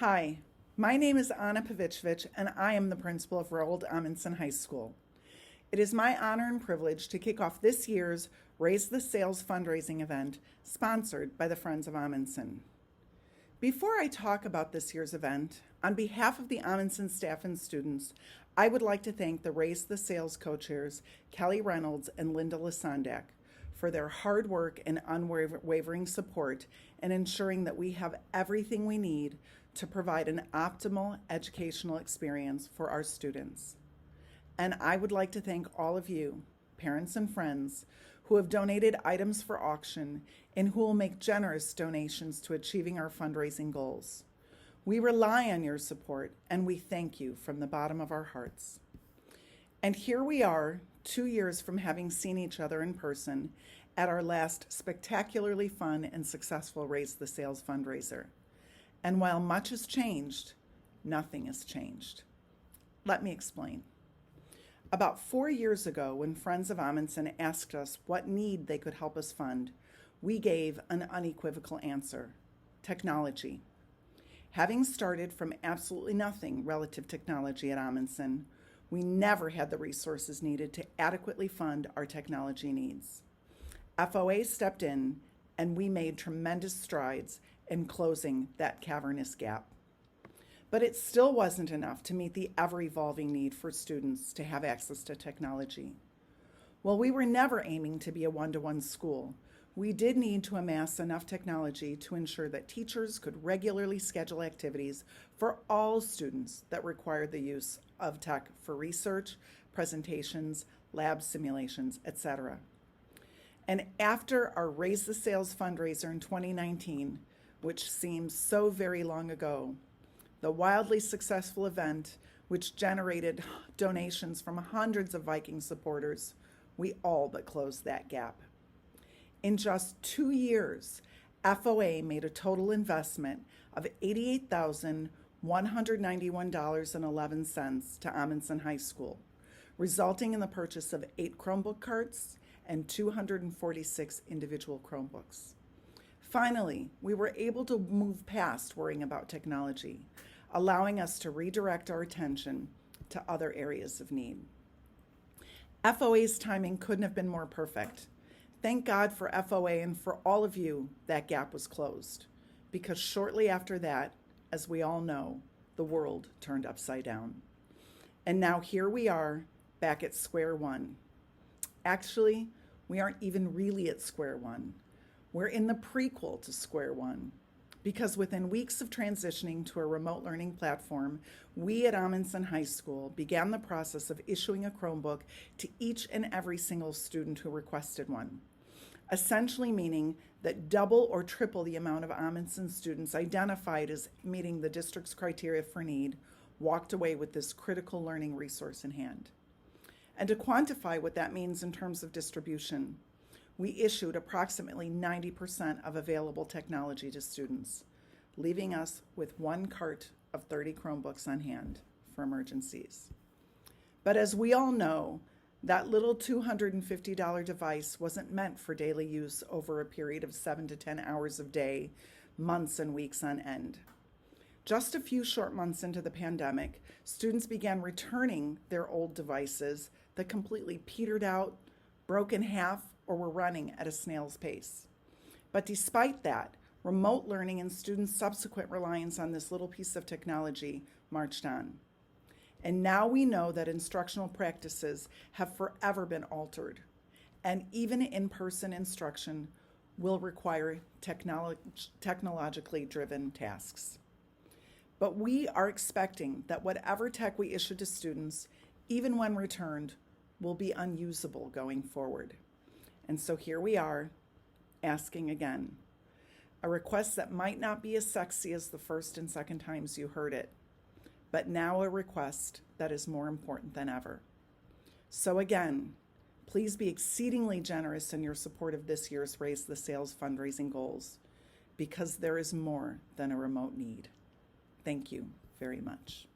Hi, my name is Anna Pavichevich, and I am the principal of Roald Amundsen High School. It is my honor and privilege to kick off this year's Raise the Sales fundraising event sponsored by the Friends of Amundsen. Before I talk about this year's event, on behalf of the Amundsen staff and students, I would like to thank the Raise the Sales co-chairs, Kelly Reynolds and Linda Lasandak, for their hard work and unwavering support in ensuring that we have everything we need to provide an optimal educational experience for our students. And I would like to thank all of you, parents and friends, who have donated items for auction and who will make generous donations to achieving our fundraising goals. We rely on your support, and we thank you from the bottom of our hearts. And here we are, 2 years from having seen each other in person at our last spectacularly fun and successful Raise the Sales fundraiser. And while much has changed, nothing has changed. Let me explain. About 4 years ago, when Friends of Amundsen asked us what need they could help us fund, we gave an unequivocal answer: technology. Having started from absolutely nothing relative technology at Amundsen, we never had the resources needed to adequately fund our technology needs. FOA stepped in, and we made tremendous strides in closing that cavernous gap. But it still wasn't enough to meet the ever-evolving need for students to have access to technology. While we were never aiming to be a one-to-one school, we did need to amass enough technology to ensure that teachers could regularly schedule activities for all students that required the use of tech for research, presentations, lab simulations, etc. And after our Raise the Sales fundraiser in 2019, which seems so very long ago, the wildly successful event, which generated donations from hundreds of Viking supporters, we all but closed that gap. In just 2 years, FOA made a total investment of $88,191.11 to Amundsen High School, resulting in the purchase of 8 Chromebook carts and 246 individual Chromebooks. Finally, we were able to move past worrying about technology, allowing us to redirect our attention to other areas of need. FOA's timing couldn't have been more perfect. Thank God for FOA, and for all of you, that gap was closed, because shortly after that, as we all know, the world turned upside down. And now here we are, back at square one. Actually, we aren't even really at square one. We're in the prequel to square one, because within weeks of transitioning to a remote learning platform, we at Amundsen High School began the process of issuing a Chromebook to each and every single student who requested one, essentially meaning that double or triple the amount of Amundsen students identified as meeting the district's criteria for need walked away with this critical learning resource in hand. And to quantify what that means in terms of distribution, we issued approximately 90% of available technology to students, leaving us with 1 cart of 30 Chromebooks on hand for emergencies. But as we all know, that little $250 device wasn't meant for daily use over a period of 7 to 10 hours of day, months and weeks on end. Just a few short months into the pandemic, students began returning their old devices that completely petered out, broke in half, or were running at a snail's pace. But despite that, remote learning and students' subsequent reliance on this little piece of technology marched on. And now we know that instructional practices have forever been altered, and even in-person instruction will require technologically driven tasks. But we are expecting that whatever tech we issue to students, even when returned, will be unusable going forward. And so here we are, asking again, a request that might not be as sexy as the first and second times you heard it, but now a request that is more important than ever. So again, please be exceedingly generous in your support of this year's Raise the Sales fundraising goals, because there is more than a remote need. Thank you very much.